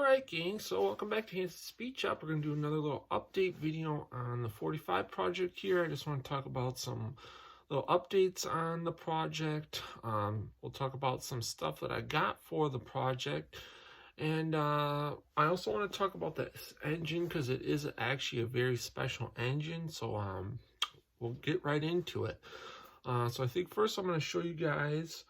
Alright gang, so welcome back to Hansens Speed Shop. We're going to do another little update video on the 45 project here. I just want to talk about some little updates on the project. We'll talk about some stuff that I got for the project. And I also want to talk about this engine because it is actually a very special engine. So we'll get right into it. So I think first I'm going to show you guys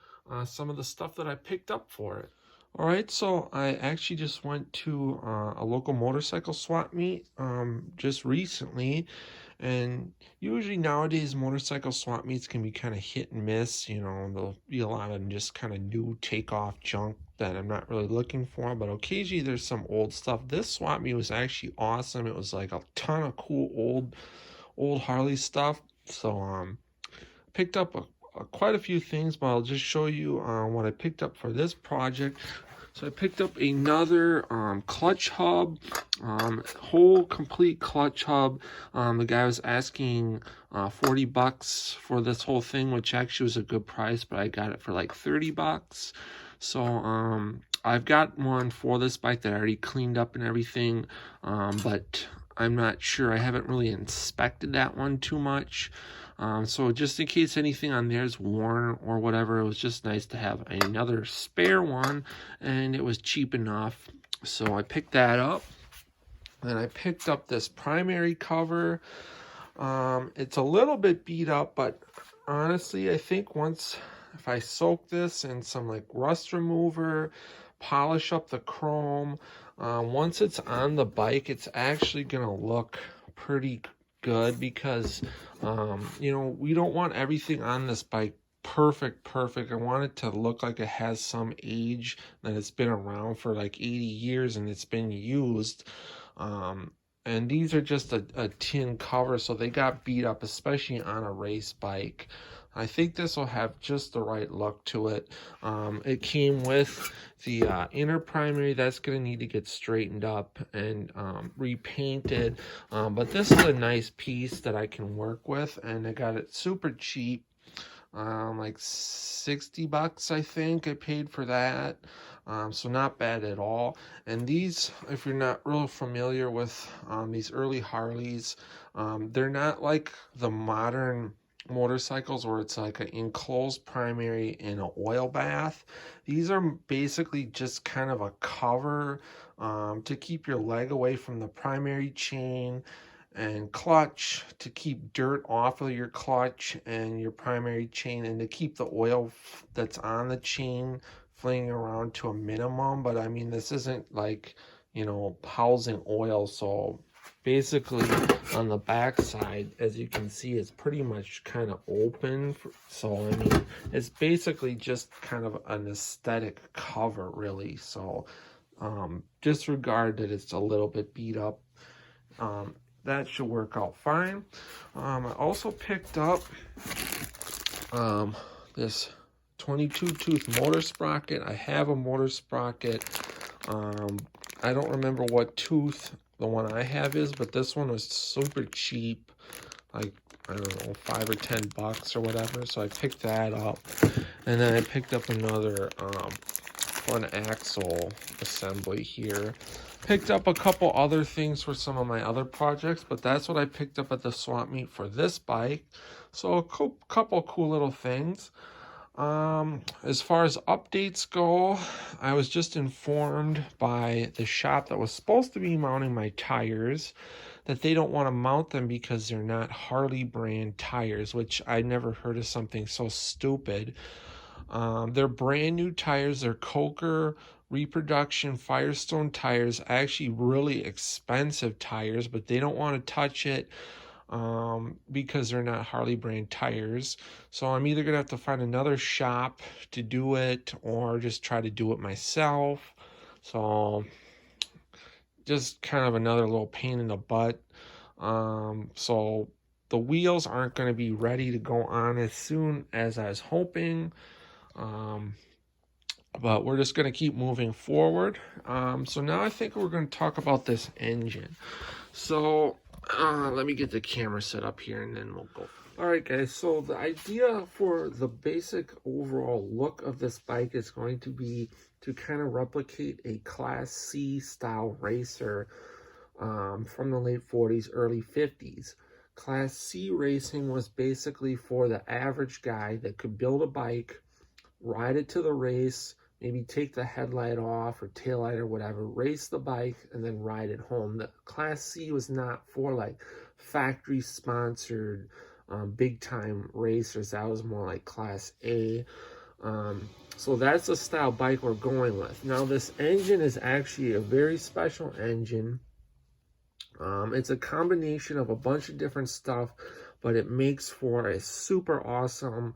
some of the stuff that I picked up for it. Alright, so I actually just went to a local motorcycle swap meet just recently, and usually nowadays motorcycle swap meets can be kind of hit and miss. You know, there'll be a lot of just kind of new takeoff junk that I'm not really looking for, but occasionally there's some old stuff. This swap meet was actually awesome. It was like a ton of cool old Harley stuff. So picked up quite a few things, but I'll just show you what I picked up for this project. So I picked up another clutch hub, whole complete clutch hub. The guy was asking $40 for this whole thing, which actually was a good price, but I got it for like $30. So I've got one for this bike that I already cleaned up and everything, but I'm not sure. I haven't really inspected that one too much. So just in case anything on there is worn or whatever, it was just nice to have another spare one, and it was cheap enough. So I picked that up. Then I picked up this primary cover. It's a little bit beat up, but honestly, I think if I soak this in some like rust remover, polish up the chrome, once it's on the bike, it's actually gonna look pretty good because you know, we don't want everything on this bike perfect. I want it to look like it has some age, that it's been around for like 80 years and it's been used. And these are just a tin cover, so they got beat up, especially on a race bike. I think this will have just the right look to it. It came with the inner primary. That's going to need to get straightened up and repainted. But this is a nice piece that I can work with, and I got it super cheap. Like $60, I think I paid for that. So not bad at all. And these, if you're not real familiar with these early Harleys, they're not like the modern motorcycles where it's like an enclosed primary and an oil bath. These are basically just kind of a cover to keep your leg away from the primary chain, and clutch to keep dirt off of your clutch and your primary chain, and to keep the oil that's on the chain flinging around to a minimum. But I mean, this isn't like, you know, housing oil. So basically on the back side, as you can see, it's pretty much kind of open. So I mean, it's basically just kind of an aesthetic cover, really. So disregard that it's a little bit beat up. That should work out fine. I also picked up this 22 tooth motor sprocket. I have a motor sprocket. I don't remember what tooth the one I have is, but this one was super cheap, like, I don't know, $5 or $10 or whatever. So I picked that up, and then I picked up another front axle assembly here. Picked up a couple other things for some of my other projects, but that's what I picked up at the swap meet for this bike. So a couple cool little things. As far as updates go, I was just informed by the shop that was supposed to be mounting my tires that they don't want to mount them because they're not Harley brand tires, which I never heard of something so stupid. They're brand new tires. They're Coker reproduction Firestone tires, actually really expensive tires, but they don't want to touch it because they're not Harley brand tires. So I'm either gonna have to find another shop to do it or just try to do it myself. So just kind of another little pain in the butt. So the wheels aren't going to be ready to go on as soon as I was hoping. But we're just going to keep moving forward. So now I think we're going to talk about this engine. So let me get the camera set up here and then we'll go from Alright guys, so the idea for the basic overall look of this bike is going to be to kind of replicate a Class C style racer from the late 40s, early 50s. Class C racing was basically for the average guy that could build a bike, ride it to the race, maybe take the headlight off or taillight or whatever, race the bike, and then ride it home. The Class C was not for like factory sponsored big time racers. That was more like Class A. So that's the style bike we're going with. Now this engine is actually a very special engine. It's a combination of a bunch of different stuff, but it makes for a super awesome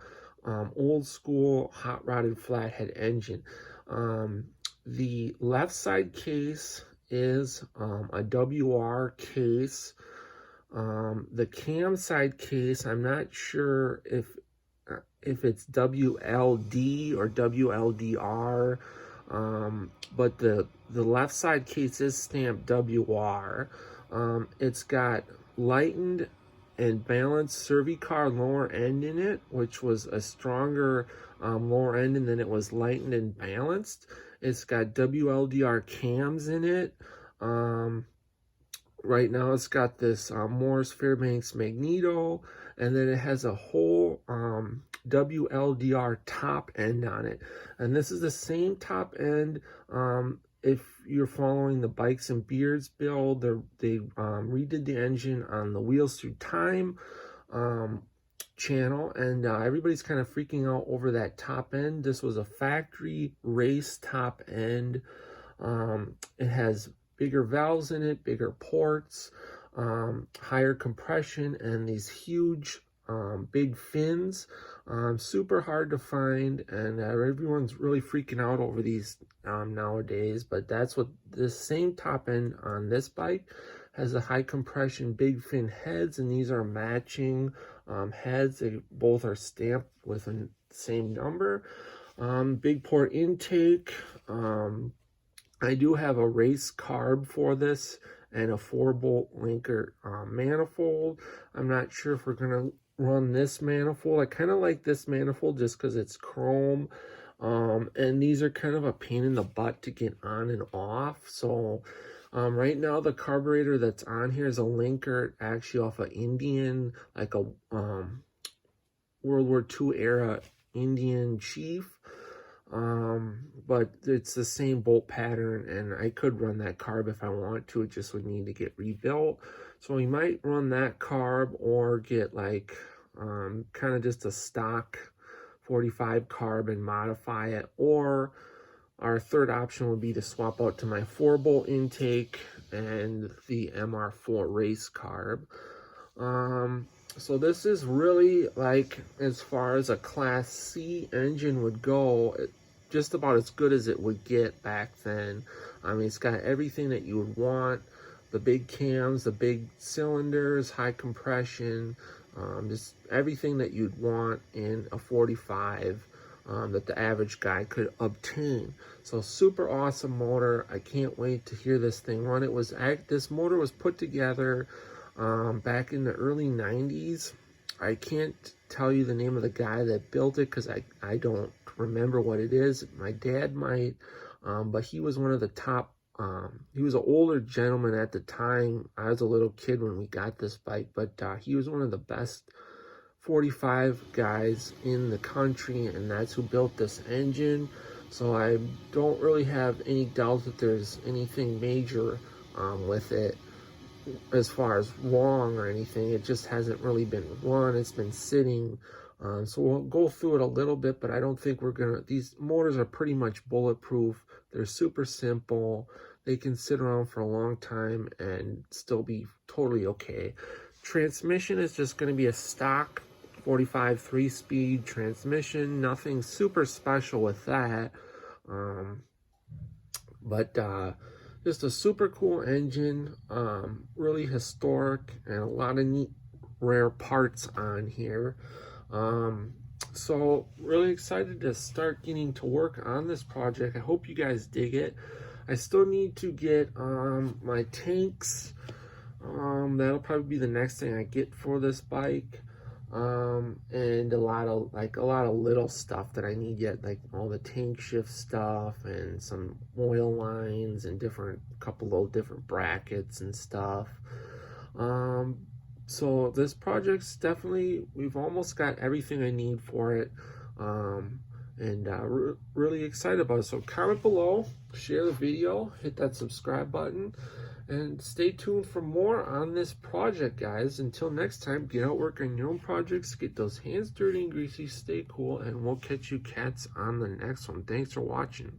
old school hot rodded flathead engine. The left side case is a WR case. The cam side case, I'm not sure if it's WLD or WLDR, but the left side case is stamped WR. It's got lightened and balanced cervicar lower end in it, which was a stronger lower end, and then it was lightened and balanced. It's got WLDR cams in it. Right now it's got this Morris Fairbanks Magneto, and then it has a whole WLDR top end on it. And this is the same top end. If you're following the Bikes and Beards build, they redid the engine on the Wheels Through Time channel, and everybody's kind of freaking out over that top end. This was a factory race top end. It has bigger valves in it, bigger ports, higher compression, and these huge big fins. Super hard to find, and everyone's really freaking out over these nowadays, but that's what this same top end on this bike has, a high compression big fin heads, and these are matching heads. They both are stamped with the same number. Big port intake. I do have a race carb for this and a 4-bolt linker manifold. I'm not sure if we're gonna run this manifold. I kind of like this manifold just because it's chrome, and these are kind of a pain in the butt to get on and off. So right now the carburetor that's on here is a linker actually off an Indian, like a World War II era Indian Chief, but it's the same bolt pattern, and I could run that carb if I want to. It just would need to get rebuilt. So we might run that carb or get like kind of just a stock 45 carb and modify it, or our third option would be to swap out to my 4-bolt intake and the MR4 race carb. So this is really, like, as far as a Class C engine would go, just about as good as it would get back then. I mean, it's got everything that you would want. The big cams, the big cylinders, high compression, just everything that you'd want in a 45 that the average guy could obtain. So super awesome motor. I can't wait to hear this thing run. This motor was put together back in the early 90s. I can't tell you the name of the guy that built it because I don't remember what it is. My dad might, but he was one of the top. He was an older gentleman at the time. I was a little kid when we got this bike, but he was one of the best 45 guys in the country, and that's who built this engine. So I don't really have any doubt that there's anything major with it as far as wrong or anything. It just hasn't really been run. It's been sitting. So we'll go through it a little bit, but I don't think these motors are pretty much bulletproof. They're super simple. They can sit around for a long time and still be totally okay. Transmission is just going to be a stock 45 3-speed transmission. Nothing super special with that. But just a super cool engine. Really historic, and a lot of neat rare parts on here. So really excited to start getting to work on this project. I hope you guys dig it. I still need to get my tanks. That'll probably be the next thing I get for this bike. and a lot of little stuff that I need yet, like all the tank shift stuff and some oil lines and couple of different brackets and stuff. So this project's definitely, we've almost got everything I need for it. And really excited about it. So comment below, share the video, hit that subscribe button, and stay tuned for more on this project, guys. Until next time, get out, work on your own projects, get those hands dirty and greasy, stay cool, and we'll catch you cats on the next one. Thanks for watching.